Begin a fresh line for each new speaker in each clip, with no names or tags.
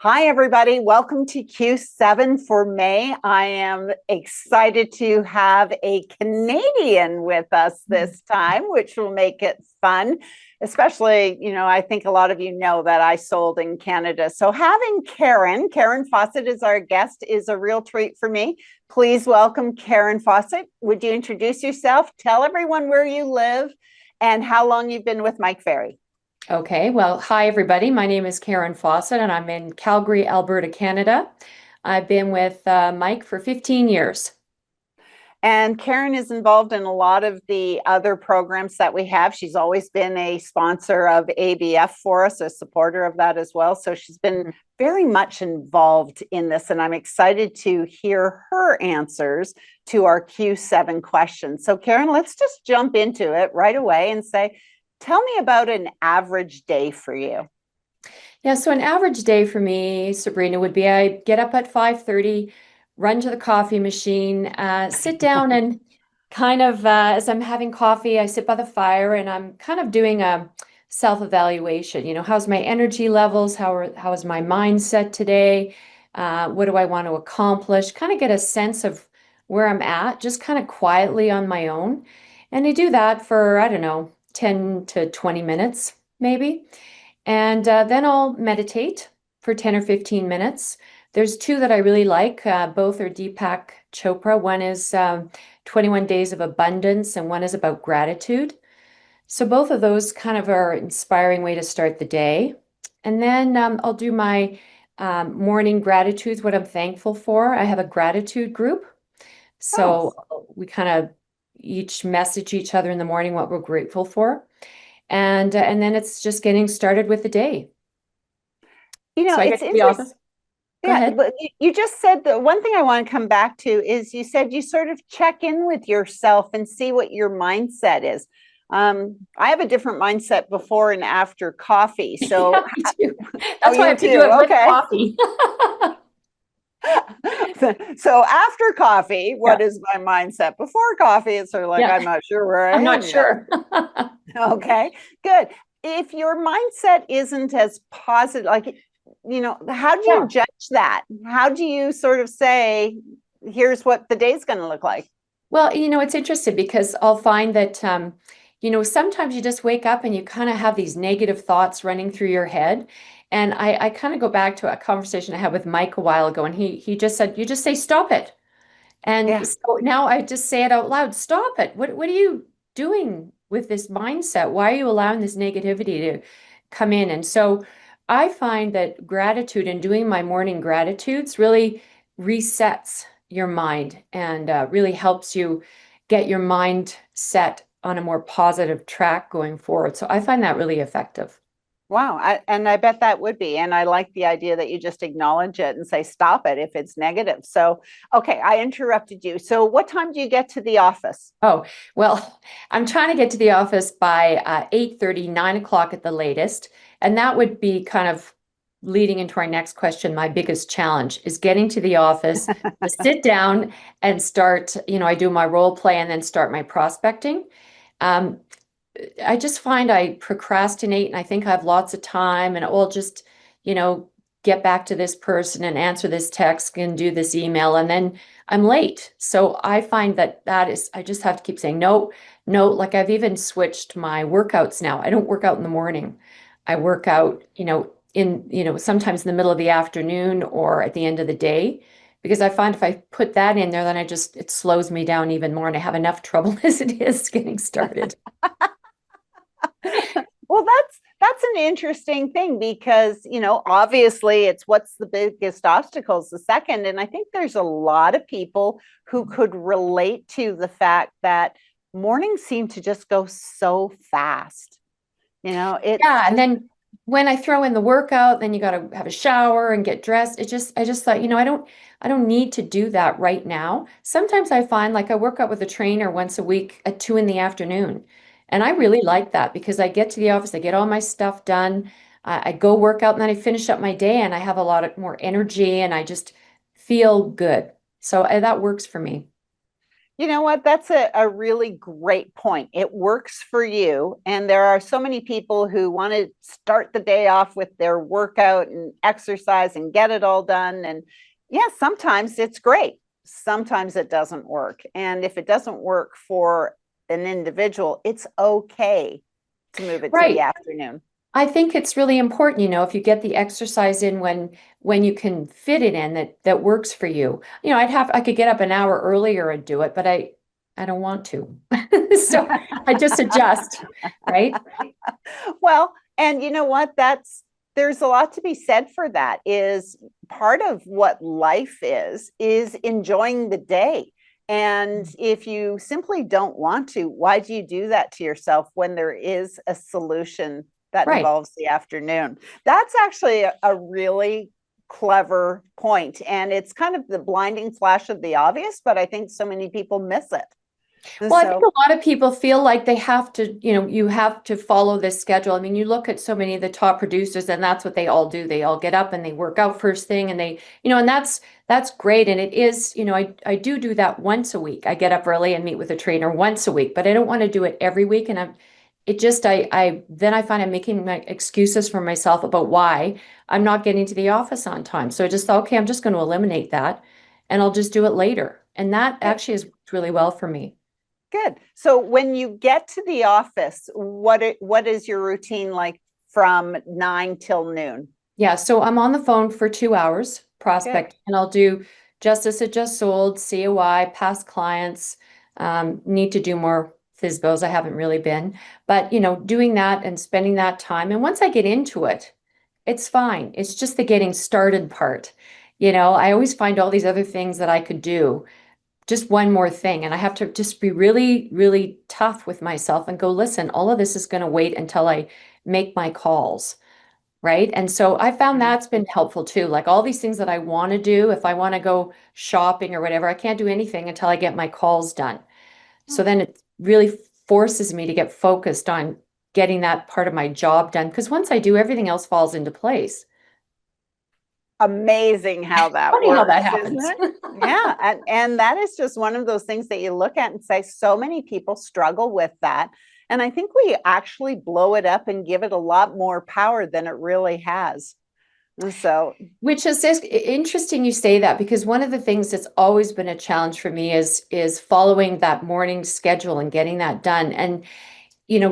Hi, everybody. Welcome to Q7 for May. I am excited to have a Canadian with us this time, which will make it fun. Especially, I think a lot of you know that I sold in Canada. So having Karen Fawcett as our guest is a real treat for me. Please welcome Karen Fawcett. Would you introduce yourself? Tell everyone where you live and how long you've been with Mike Ferry.
Okay, well, hi everybody. My name is Karen Fawcett and I'm in Calgary, Alberta, Canada. I've been with Mike for 15 years.
And Karen is involved in a lot of the other programs that we have. She's always been a sponsor of ABF for us, a supporter of that as well. So she's been very much involved in this. And I'm excited to hear her answers to our Q7 questions. So, Karen, let's just jump into it right away and say, tell me about an average day for you.
Yeah, so an average day for me, Sabrina, would be I get up at 5:30, run to the coffee machine, sit down and kind of as I'm having coffee, I sit by the fire and I'm kind of doing a self-evaluation. How's my energy levels? How is my mindset today? What do I want to accomplish? Kind of get a sense of where I'm at, just kind of quietly on my own. And I do that for, I don't know, 10 to 20 minutes, maybe. And then I'll meditate for 10 or 15 minutes. There's two that I really like. Both are Deepak Chopra. One is 21 Days of Abundance, and one is about gratitude. So both of those kind of are inspiring way to start the day. And then I'll do my morning gratitudes, what I'm thankful for. I have a gratitude group.
Oh,
So we kind of each message each other in the morning what we're grateful for. And then it's just getting started with the day. So I get
it's
to the
interesting.
office. Go
Yeah,
ahead.
but you just said the one thing I want to come back to is you said you sort of check in with yourself and see what your mindset is. I have a different mindset before and after coffee. So,
Yeah, me too.
oh,
That's why I
you
have to do
too.
it with
Okay.
coffee.
So after coffee,
Yeah,
what is my mindset? Before coffee, it's sort of like,
yeah.
I'm not sure where I
I'm not
am yet.
sure.
Okay, good. If your mindset isn't as positive, like, how do you
Yeah.
judge that? How do you sort of say, here's what the day's going to look like?
Well, it's interesting because I'll find that, sometimes you just wake up and you kind of have these negative thoughts running through your head. And I kind of go back to a conversation I had with Mike a while ago, and he just said, you just say, stop it. And
Yeah.
so now I just say it out loud, stop it. What are you doing with this mindset? Why are you allowing this negativity to come in? And so I find that gratitude and doing my morning gratitudes really resets your mind and really helps you get your mind set on a more positive track going forward. So I find that really effective.
Wow. And I bet that would be. And I like the idea that you just acknowledge it and say, stop it if it's negative. So, okay, I interrupted you. So, what time do you get to the office?
Oh, well, I'm trying to get to the office by 8:30, 9 o'clock at the latest. And that would be kind of leading into our next question. My biggest challenge is getting to the office to sit down and start, I do my role play and then start my prospecting. Um, I just find I procrastinate and I think I have lots of time and I'll just, you know, get back to this person and answer this text and do this email and then I'm late. So I find I just have to keep saying no, no. Like I've even switched my workouts now. I don't work out in the morning. I work out, sometimes in the middle of the afternoon or at the end of the day. Because I find if I put that in there, then it slows me down even more and I have enough trouble as it is getting started.
Well, that's an interesting thing because, obviously it's what's the biggest obstacles the second. And I think there's a lot of people who could relate to the fact that mornings seem to just go so fast. It's
Yeah, and
just,
then when I throw in the workout, then you got to have a shower and get dressed. I just thought, I don't need to do that right now. Sometimes I find like I work out with a trainer once a week at 2 in the afternoon. And I really like that because I get to the office, I get all my stuff done. I go work out and then I finish up my day and I have a lot of more energy and I just feel good. So that works for me.
You know what? That's a really great point. It works for you. And there are so many people who want to start the day off with their workout and exercise and get it all done. And yeah, sometimes it's great. Sometimes it doesn't work. And if it doesn't work for an individual, it's okay to move it to the
Right.
afternoon.
I think it's really important, if you get the exercise in when you can fit it in that works for you. I could get up an hour earlier and do it, but I don't want to. So I just adjust, right?
Well, and you know what? There's a lot to be said for that. Is part of what life is enjoying the day. And if you simply don't want to, why do you do that to yourself when there is a solution that
Right.
involves the afternoon? That's actually a really clever point. And it's kind of the blinding flash of the obvious, but I think so many people miss it.
Well, I think
So,
a lot of people feel like they have to, you have to follow this schedule. I mean, you look at so many of the top producers and that's what they all do. They all get up and they work out first thing and and that's great. And it is, I do that once a week. I get up early and meet with a trainer once a week, but I don't want to do it every week. And then I find I'm making my excuses for myself about why I'm not getting to the office on time. So I just thought, okay, I'm just going to eliminate that and I'll just do it later. And that actually has worked really well for me.
good. So when you get to the office, what is your routine like from 9 till noon?
Yeah, so I'm on the phone for 2 hours
Good.
prospect, and I'll do justice it just sold, COI, past clients, need to do more FISBOs. I haven't really been, but doing that and spending that time. And once I get into it, it's fine. It's just the getting started part. I always find all these other things that I could do, just one more thing. And I have to just be really, really tough with myself and go, listen, all of this is going to wait until I make my calls. Right. And so I found
Yeah.
that's been helpful too. Like all these things that I want to do, if I want to go shopping or whatever, I can't do anything until I get my calls done. So then it really forces me to get focused on getting that part of my job done. Because once I do, everything else falls into place.
Amazing how that
Funny how that
works, isn't
happens.
it? Yeah. And that is just one of those things that you look at and say, so many people struggle with that. And I think we actually blow it up and give it a lot more power than it really has. And so,
Which is interesting you say that because one of the things that's always been a challenge for me is following that morning schedule and getting that done. And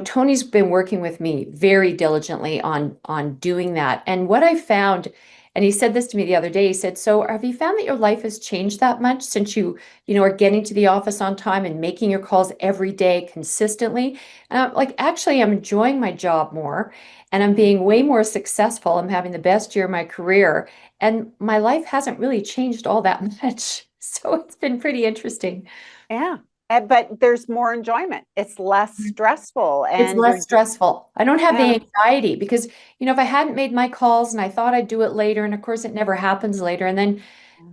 Tony's been working with me very diligently on doing that. And what I found, and he said this to me the other day, he said, "So have you found that your life has changed that much since are getting to the office on time and making your calls every day consistently?" Like, actually, I'm enjoying my job more and I'm being way more successful. I'm having the best year of my career, and my life hasn't really changed all that much. So it's been pretty interesting.
yeah. But there's more enjoyment. It's less stressful
It's
and
less stressful. I don't have the
yeah,
anxiety because, if I hadn't made my calls and I thought I'd do it later, and of course it never happens later, and then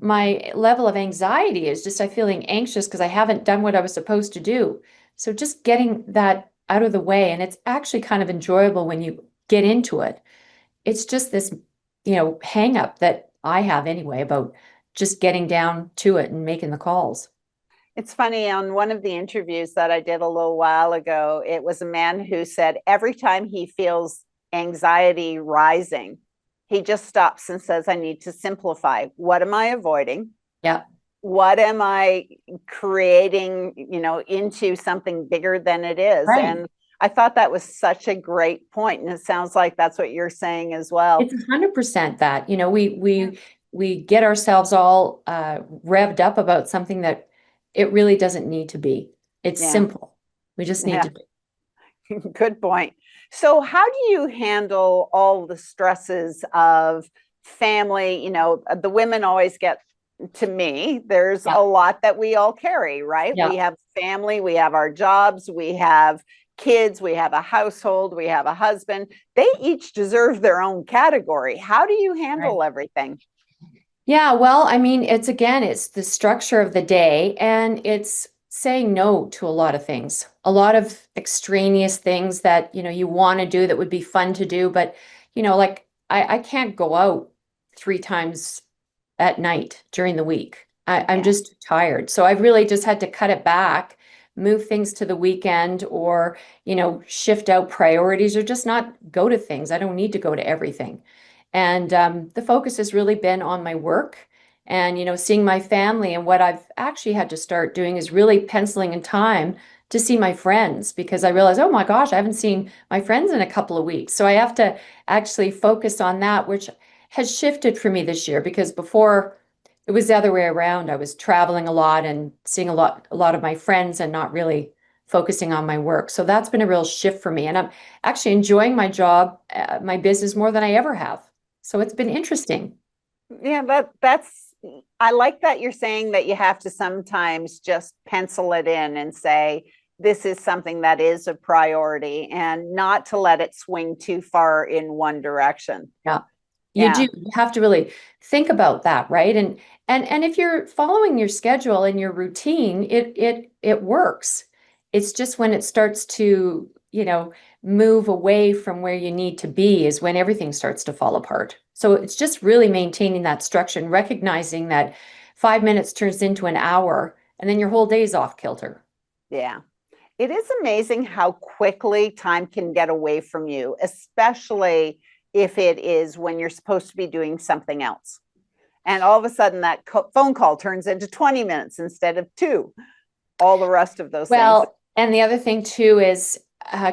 my level of anxiety is just I'm feeling anxious because I haven't done what I was supposed to do. So just getting that out of the way, and it's actually kind of enjoyable when you get into it. It's just this, hang up that I have anyway about just getting down to it and making the calls.
it's funny, on one of the interviews that I did a little while ago, it was a man who said every time he feels anxiety rising, he just stops and says, I need to simplify. What am I avoiding?
Yeah.
What am I creating, into something bigger than it is?
Right.
And I thought that was such a great point. And it sounds like that's what you're saying as well.
It's 100% that,
Yeah.
we get ourselves all revved up about something that it really doesn't need to be. It's
Yeah.
simple. We just need
Yeah.
to be.
Good point. So, how do you handle all the stresses of family? The women always get to me. There's
Yeah.
a lot that we all carry, right?
Yeah.
We have family, we have our jobs, we have kids, we have a household, we have a husband. They each deserve their own category. How do you
Right.
handle everything?
Yeah, well, I mean, it's the structure of the day and it's saying no to a lot of things, a lot of extraneous things that, you want to do that would be fun to do. But, like I can't go out 3 times at night during the week. I'm
Yeah.
just too tired. So I've really just had to cut it back, move things to the weekend, or, shift out priorities, or just not go to things. I don't need to go to everything. And the focus has really been on my work and, seeing my family. And what I've actually had to start doing is really penciling in time to see my friends, because I realized, oh my gosh, I haven't seen my friends in a couple of weeks. So I have to actually focus on that, which has shifted for me this year, because before it was the other way around. I was traveling a lot and seeing a lot of my friends and not really focusing on my work. So that's been a real shift for me. And I'm actually enjoying my job, my business more than I ever have. So it's been interesting.
Yeah, that's I like that you're saying that you have to sometimes just pencil it in and say this is something that is a priority and not to let it swing too far in one direction.
Yeah. You do.
Yeah.
You have to really think about that, right? And if you're following your schedule and your routine, it works. It's just when it starts to, move away from where you need to be is when everything starts to fall apart. So it's just really maintaining that structure and recognizing that 5 minutes turns into an hour and then your whole day's off kilter.
Yeah. It is amazing how quickly time can get away from you, especially if it is when you're supposed to be doing something else. And all of a sudden, that phone call turns into 20 minutes instead of two, all the rest of those things.
Well, and the other thing too is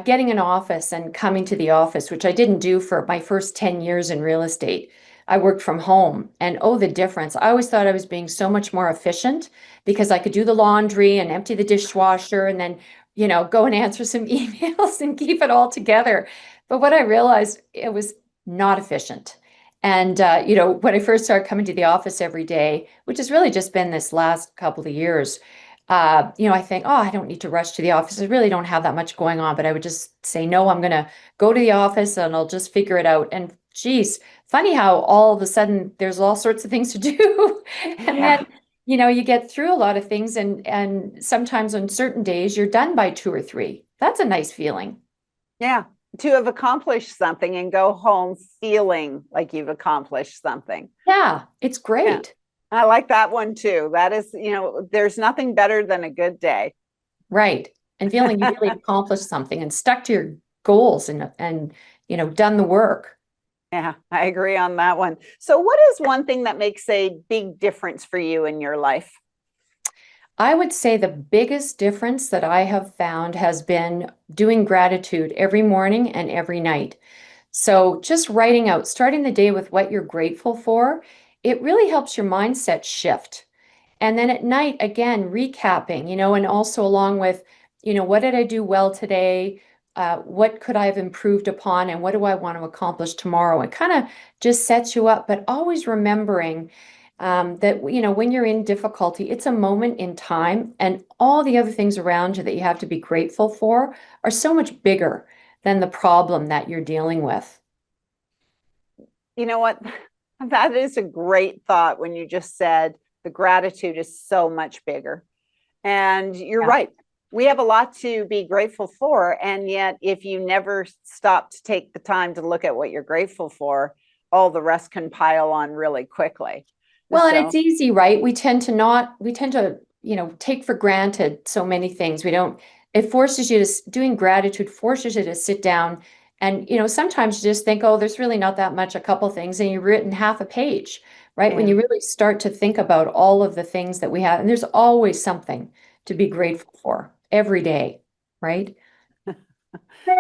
getting an office and coming to the office, which I didn't do for my first 10 years in real estate. I worked from home, and oh, the difference. I always thought I was being so much more efficient because I could do the laundry and empty the dishwasher and then, go and answer some emails and keep it all together. But what I realized, it was not efficient. And, when I first started coming to the office every day, which has really just been this last couple of years, I think, oh, I don't need to rush to the office. I really don't have that much going on. But I would just say, no, I'm going to go to the office and I'll just figure it out. And geez, funny how all of a sudden there's all sorts of things to do. And then,
Yeah.
you get through a lot of things, and sometimes on certain days you're done by 2 or 3. That's a nice feeling.
Yeah. To have accomplished something and go home feeling like you've accomplished something.
Yeah, it's
Yeah.
great.
I like that one too. That is, there's nothing better than a good day.
Right. And feeling you really accomplished something and stuck to your goals and done the work.
Yeah, I agree on that one. So, what is one thing that makes a big difference for you in your life?
I would say the biggest difference that I have found has been doing gratitude every morning and every night. So just writing out, starting the day with what you're grateful for, it really helps your mindset shift. And then at night, again, recapping, and also along with, what did I do well today? What could I have improved upon? And what do I want to accomplish tomorrow? It kind of just sets you up, but always remembering that, when you're in difficulty, it's a moment in time, and all the other things around you that you have to be grateful for are so much bigger than the problem that you're dealing with.
You know what? That is a great thought when you just said the gratitude is so much bigger. And you're
Yeah.
right. We have a lot to be grateful for. And yet, if you never stop to take the time to look at what you're grateful for, all the rest can pile on really quickly.
Well, and it's
So,
easy, right? We tend to, take for granted so many things. It forces you to, doing gratitude forces you to sit down and, sometimes you just think, oh, there's really not that much, a couple things, and you've written half a page, right? When
yeah.
you really start to think about all of the things that we have, and there's always something to be grateful for every day, right?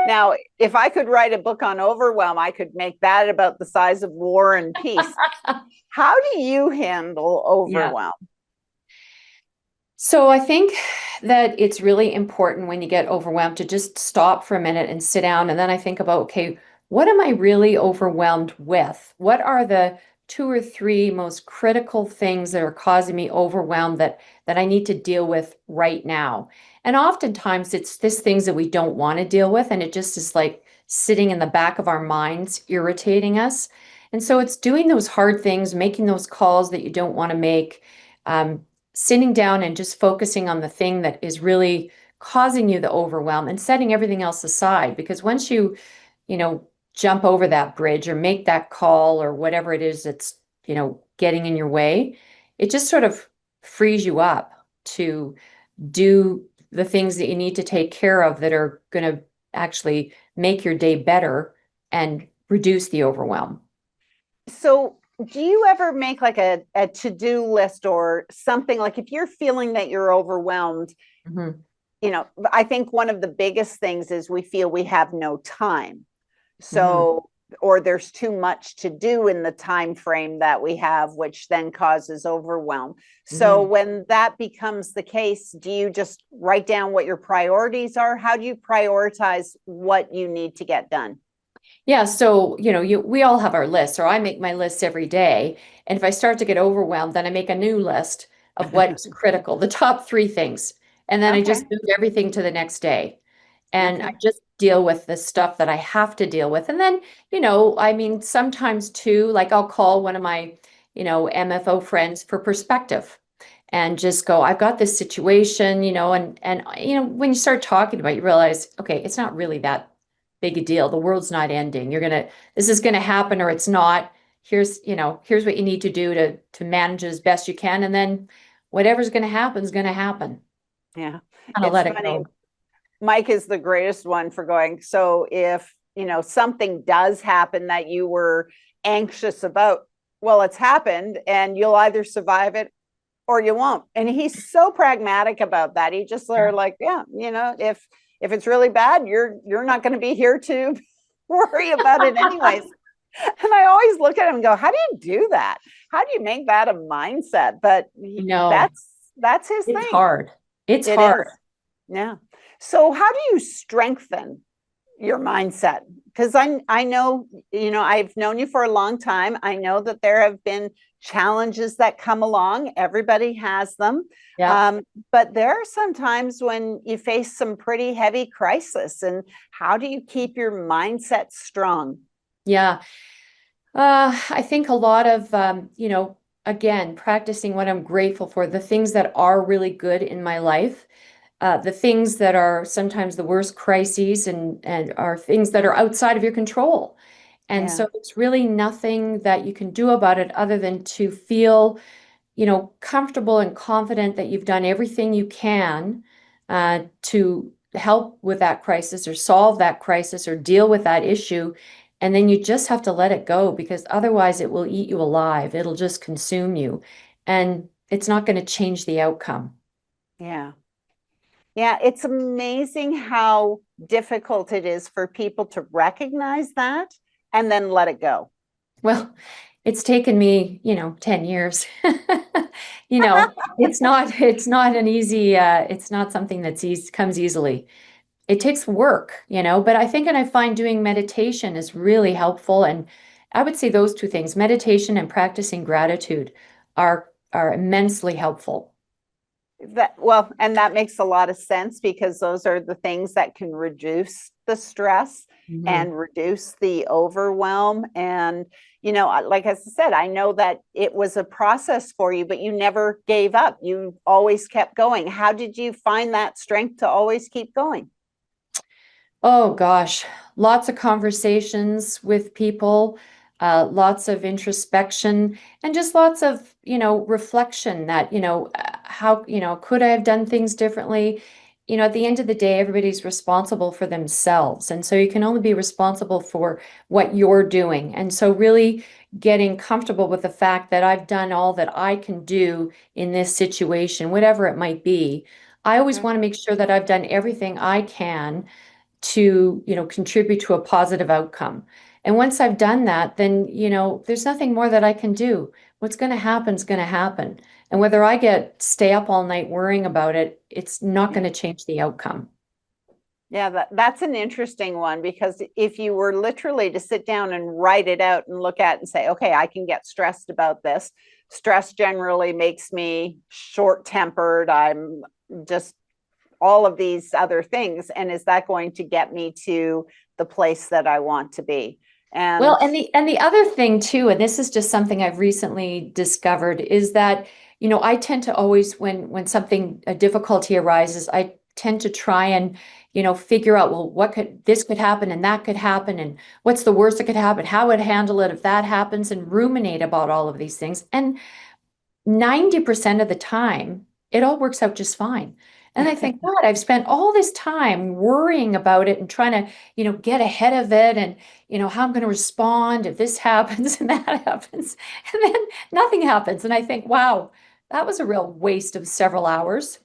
Now, if I could write a book on overwhelm, I could make that about the size of War and Peace. How do you handle
Yeah.
overwhelm?
So I think that it's really important when you get overwhelmed to just stop for a minute and sit down. And then I think about, okay, what am I really overwhelmed with? What are the 2 or 3 most critical things that are causing me overwhelmed that I need to deal with right now? And oftentimes it's this things that we don't want to deal with, and it just is like sitting in the back of our minds, irritating us. And so it's doing those hard things, making those calls that you don't want to make. Um, Sitting down and just focusing on the thing that is really causing you the overwhelm and setting everything else aside. Because once you know, jump over that bridge or make that call or whatever it is that's, getting in your way, it just sort of frees you up to do the things that you need to take care of that are going to actually make your day better and reduce the overwhelm.
So, do you ever make like a to-do list or something, like if you're feeling that you're overwhelmed,
Mhm.
I think one of the biggest things is we feel we have no time.
Mhm.
So, or there's too much to do in the time frame that we have, which then causes overwhelm. So,
Mhm.
when that becomes the case, do you just write down what your priorities are? How do you prioritize what you need to get done?
Yeah, so we all have our lists, or I make my lists every day. And if I start to get overwhelmed, then I make a new list of what's critical, the top three things. And then I
Okay.
just move everything to the next day. And I
Okay.
just deal with the stuff that I have to deal with. And then, I mean, sometimes too, like I'll call one of my, MFO friends for perspective and just go, I've got this situation, and when you start talking about it, you realize, okay, it's not really that big a deal. The world's not ending. This is gonna happen or it's not. Here's what you need to do to manage it as best you can. And then whatever's gonna happen is gonna happen.
Yeah.
Kind of
It's
let it
funny.
go.
Mike is the greatest one for going. So if, something does happen that you were anxious about, well, it's happened and you'll either survive it or you won't. And he's so pragmatic about that. He just are like, yeah, if it's really bad, you're not going to be here to worry about it anyways. And I always look at him and go, how do you do that? How do you make that a mindset? But
No,
that's his
it's
thing.
hard. It's
It is.
hard.
Yeah. So how do you strengthen your mindset? Because I know, I've known you for a long time. I know that there have been challenges that come along. Everybody has them.
Yeah.
Um, but there are some times when you face some pretty heavy crisis. And how do you keep your mindset strong?
Yeah. I think a lot of, again, practicing what I'm grateful for, the things that are really good in my life, the things that are sometimes the worst crises and are things that are outside of your control. And
Yeah.
so it's really nothing that you can do about it other than to feel, comfortable and confident that you've done everything you can to help with that crisis or solve that crisis or deal with that issue. And then you just have to let it go because otherwise it will eat you alive. It'll just consume you. And it's not going to change the outcome.
Yeah. Yeah, it's amazing how difficult it is for people to recognize that and then let it go.
Well, it's taken me, 10 years. You know, it's not an easy, it's not something that's easy, comes easily. It takes work, but I think, and I find doing meditation is really helpful. And I would say those two things, meditation and practicing gratitude are immensely helpful.
And that makes a lot of sense because those are the things that can reduce the stress
Mhm.
and reduce the overwhelm. And, like I said, I know that it was a process for you, but you never gave up. You always kept going. How did you find that strength to always keep going?
Oh gosh, lots of conversations with people, lots of introspection, and just lots of, reflection that, how, could I have done things differently? At the end of the day, everybody's responsible for themselves. And so you can only be responsible for what you're doing. And so really getting comfortable with the fact that I've done all that I can do in this situation, whatever it might be. I always
Okay.
want to make sure that I've done everything I can to, contribute to a positive outcome. And once I've done that, then, there's nothing more that I can do. What's going to happen is going to happen. And whether I stay up all night worrying about it, it's not going
Yeah.
to change the outcome.
Yeah, that's an interesting one because if you were literally to sit down and write it out and look at and say, okay, I can get stressed about this. Stress generally makes me short tempered. I'm just all of these other things. And is that going to get me to the place that I want to be?
Well,
And
and the other thing too, and this is just something I've recently discovered, is that, I tend to always when something a difficulty arises, I tend to try and, figure out, well, this could happen and that could happen, and what's the worst that could happen? How would I handle it if that happens, and ruminate about all of these things. And 90% of the time, it all works out just fine. And I think, God, I've spent all this time worrying about it and trying to, get ahead of it and, how I'm going to respond if this happens and that happens. And then nothing happens. And I think, wow, that was a real waste of several hours.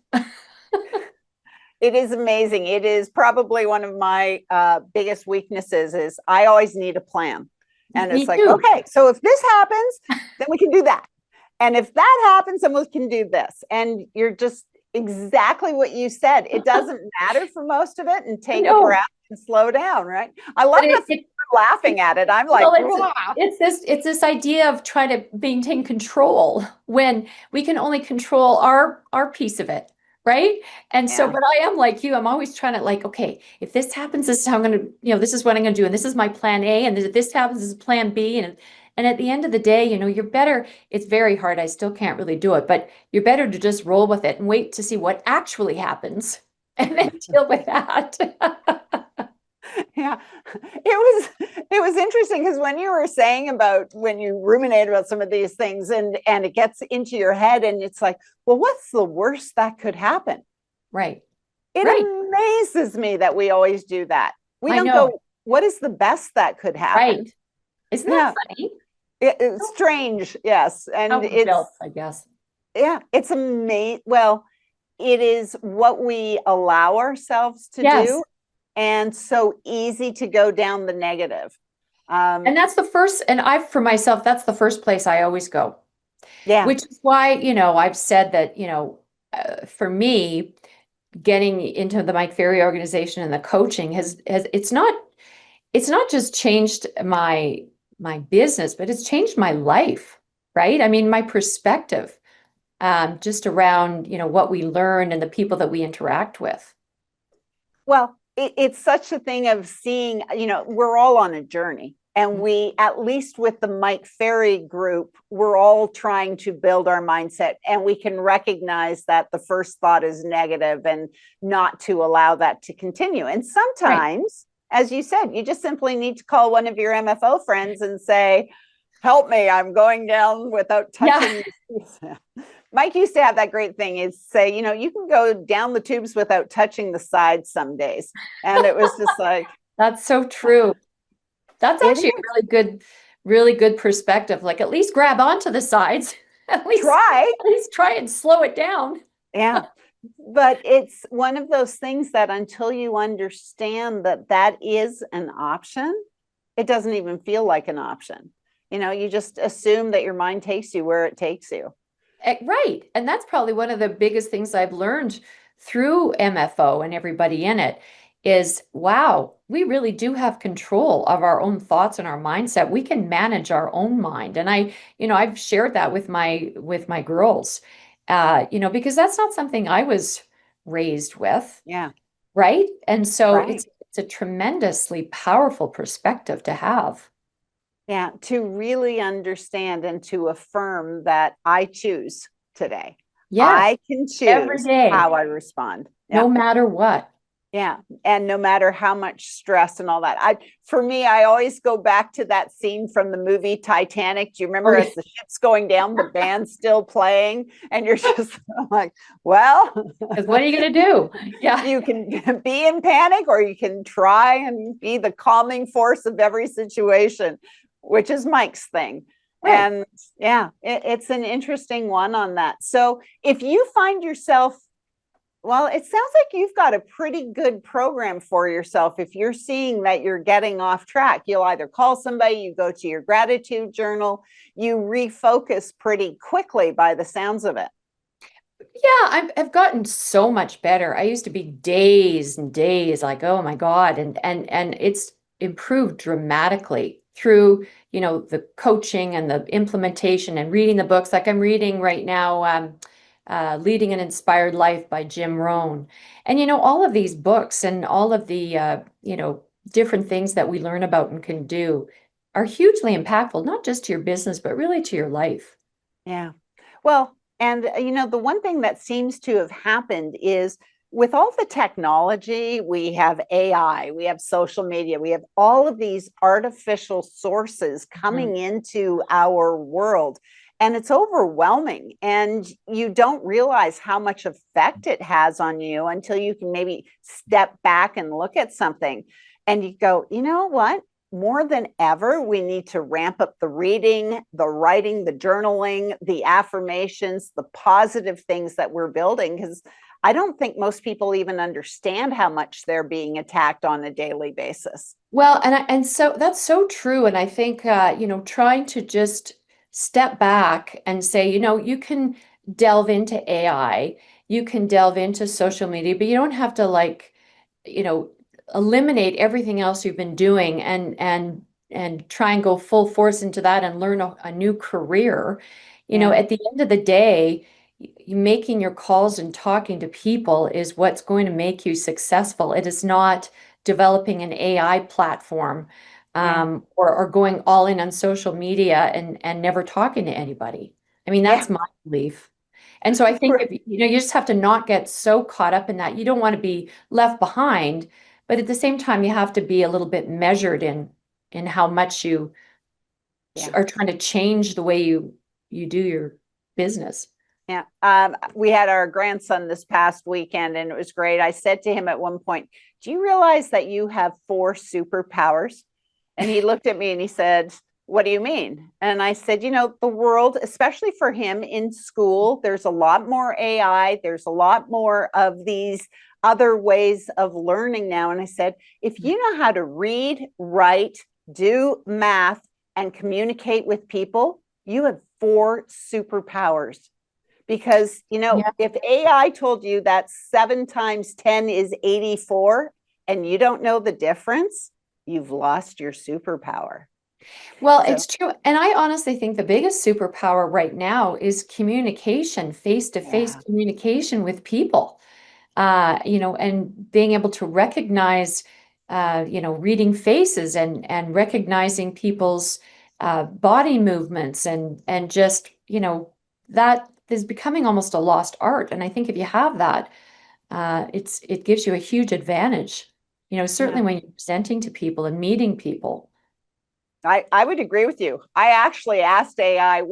It is amazing. It is probably one of my biggest weaknesses is I always need a plan. And
Me
it's like,
too.
okay, so if this happens, then we can do that. And if that happens, then we can do this. And you're just exactly what you said. It doesn't matter for most of it, and take a breath and slow down, right? I love that you're laughing at it. I'm like,
well, it's this idea of trying to maintain control when we can only control our piece of it, right? And so, but I am like you. I'm always trying to like, okay, if this happens, this is how I'm going to, this is what I'm going to do, and this is my plan A, and if this happens, this is plan B, and at the end of the day, you're better. It's very hard. I still can't really do it, but you're better to just roll with it and wait to see what actually happens, and then deal with that.
Yeah, it was interesting because when you were saying about when you ruminate about some of these things and it gets into your head and it's like, well, what's the worst that could happen?
Right.
It amazes me that we always do that. We don't go, what is the best that could happen?
Right. Isn't that funny?
It's strange, yes. And it's
built, I guess.
Yeah, it's amazing. Well, it is what we allow ourselves to do. And so easy to go down the negative.
And that's the first, and for myself, that's the first place I always go.
Yeah.
Which is why, I've said that, for me, getting into the Mike Ferry Organization and the coaching it's not just changed my business, but it's changed my life, right? I mean, my perspective, just around, what we learn and the people that we interact with.
Well, it's such a thing of seeing, we're all on a journey. And we, at least with the Mike Ferry group, we're all trying to build our mindset, and we can recognize that the first thought is negative and not to allow that to continue. And sometimes, as you said, you just simply need to call one of your MFO friends and say, help me, I'm going down without touching. Yeah. Mike used to have that great thing is say, you can go down the tubes without touching the sides some days. And it was just like,
that's so true. That's actually a really good perspective. Like, at least grab onto the sides. At least try and slow it down.
Yeah. But it's one of those things that until you understand that that is an option, it doesn't even feel like an option. You just assume that your mind takes you where it takes you.
Right. And that's probably one of the biggest things I've learned through MFO and everybody in it is, wow, we really do have control of our own thoughts and our mindset. We can manage our own mind. And I've shared that with my girls, because that's not something I was raised with.
Yeah.
Right. And so it's a tremendously powerful perspective to have.
Yeah, to really understand and to affirm that I choose today. Yeah, I can choose every day how I respond.
No matter what.
Yeah. And no matter how much stress and all that. For me, I always go back to that scene from the movie Titanic. Do you remember as the ship's going down, the band's still playing, and you're just like, well,
what are you going to do? Yeah.
You can be in panic, or you can try and be the calming force of every situation, which is Mike's thing. Right. And yeah, it's an interesting one on that. So if you find yourself, well, it sounds like you've got a pretty good program for yourself. If you're seeing that you're getting off track, you'll either call somebody, you go to your gratitude journal, you refocus pretty quickly by the sounds of it.
Yeah, I've gotten so much better. I used to be days and days like, oh my God. And it's improved dramatically through, the coaching and the implementation and reading the books. Like I'm reading right now, Leading an Inspired Life by Jim Rohn. And, all of these books and all of the, different things that we learn about and can do are hugely impactful, not just to your business, but really to your life.
Yeah. Well, and, the one thing that seems to have happened is with all the technology, we have AI, we have social media, we have all of these artificial sources coming into our world. and it's overwhelming, and you don't realize how much effect it has on you until you can maybe step back and look at something and you go, you know what? More than ever, we need to ramp up the reading, the writing, the journaling, the affirmations, the positive things that we're building, because I don't think most people even understand how much they're being attacked on a daily basis.
Well, and so that's so true. And I think trying to just step back and say, you can delve into AI, you can delve into social media, but you don't have to you know, eliminate everything else you've been doing and try and go full force into that and learn a new career.
Yeah.
At the end of the day, making your calls and talking to people is what's going to make you successful. It is not developing an AI platform,
Yeah.
or going all in on social media and never talking to anybody. I mean,
Yeah.
that's my belief. And so I think if you just have to not get so caught up in that. You don't want to be left behind, but at the same time, you have to be a little bit measured in how much you
Yeah.
are trying to change the way you do your business.
Yeah. We had our grandson this past weekend and it was great. I said to him at one point, do you realize that you have 4 superpowers? And he looked at me and he said, what do you mean? And I said, the world, especially for him in school, there's a lot more AI. There's a lot more of these other ways of learning now. And I said, if you know how to read, write, do math, and communicate with people, you have 4 superpowers. Because,
Yeah.
if AI told you that 7 times 10 is 84 and you don't know the difference, you've lost your superpower.
Well,
So,
it's true. And I honestly think the biggest superpower right now is communication, face-to-face
yeah,
communication with people. And being able to recognize, reading faces and recognizing people's body movements and just, that is becoming almost a lost art. And I think if you have that, it gives you a huge advantage, certainly
yeah.
when you're presenting to people and meeting people.
I would agree with you. I actually asked AI,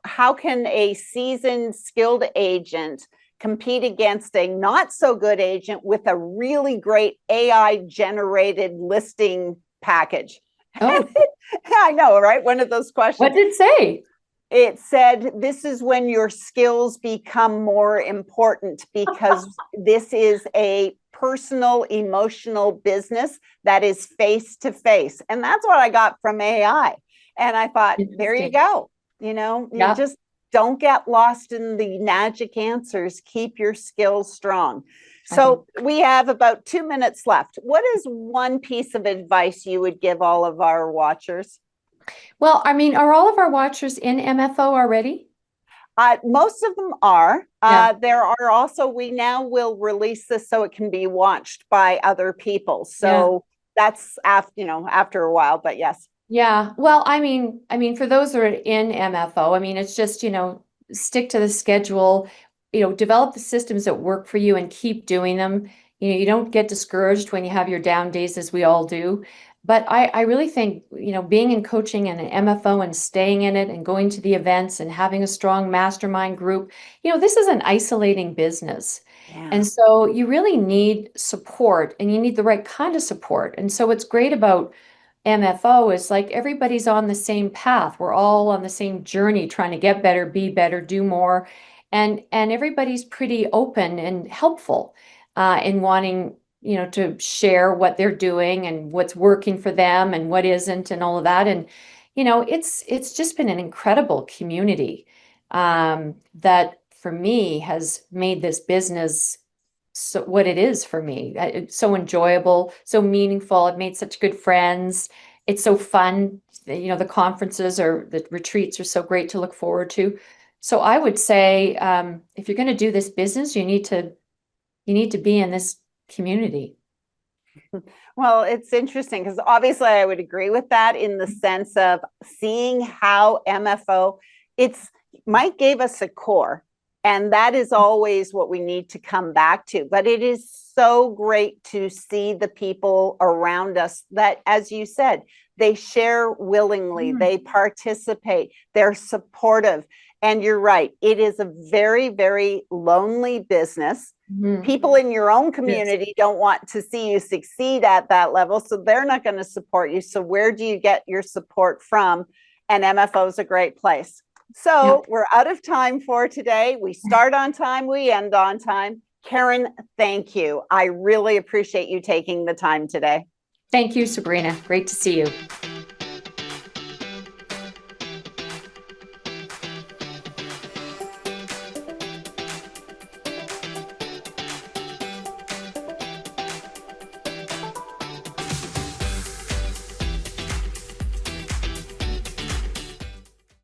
how can a seasoned, skilled agent compete against a not so good agent with a really great AI generated listing package?
Oh,
I know, right? One of those
what
questions.
did it say?
It said, this is when your skills become more important because this is a personal, emotional business that is face to face. And that's what I got from AI. And I thought, there you
Interesting.
go. You
Yeah.
just don't get lost in the magic answers. Keep your skills strong.
I think.
So we have about 2 minutes left. What is one piece of advice you would give all of our watchers?
Well, I mean, are all of our watchers in MFO already?
Most of them are.
Yeah.
There are also, we now will release this so it can be watched by other people.
Yeah.
So that's after a while, but yes.
Yeah. Well, I mean, for those that are in MFO, I mean, it's just, stick to the schedule, develop the systems that work for you and keep doing them. You don't get discouraged when you have your down days, as we all do. But I really think, being in coaching and an MFO and staying in it and going to the events and having a strong mastermind group, this is an isolating business.
Yeah.
And so you really need support and you need the right kind of support. And so what's great about MFO is like everybody's on the same path. We're all on the same journey trying to get better, be better, do more. And everybody's pretty open and helpful in wanting, to share what they're doing and what's working for them and what isn't and all of that. And, it's just been an incredible community that for me has made this business so what it is for me. It's so enjoyable, so meaningful. I've made such good friends. It's so fun. The conferences or the retreats are so great to look forward to. So I would say, if you're going to do this business, you need to be in this community.
Well, it's interesting because obviously I would agree with that in the sense of seeing how MFO, it's Mike gave us a core. And that is always what we need to come back to. But it is so great to see the people around us that, as you said, they share willingly, they participate, they're supportive. And you're right, it is a very, very lonely business. People in your own community don't want to see you succeed at that level, so they're not going to support you. So where do you get your support from? And MFO is a great place. So we're out of time for today. We start on time, we end on time. Karen, thank you. I really appreciate you taking the time today.
Thank you, Sabrina. Great to see you.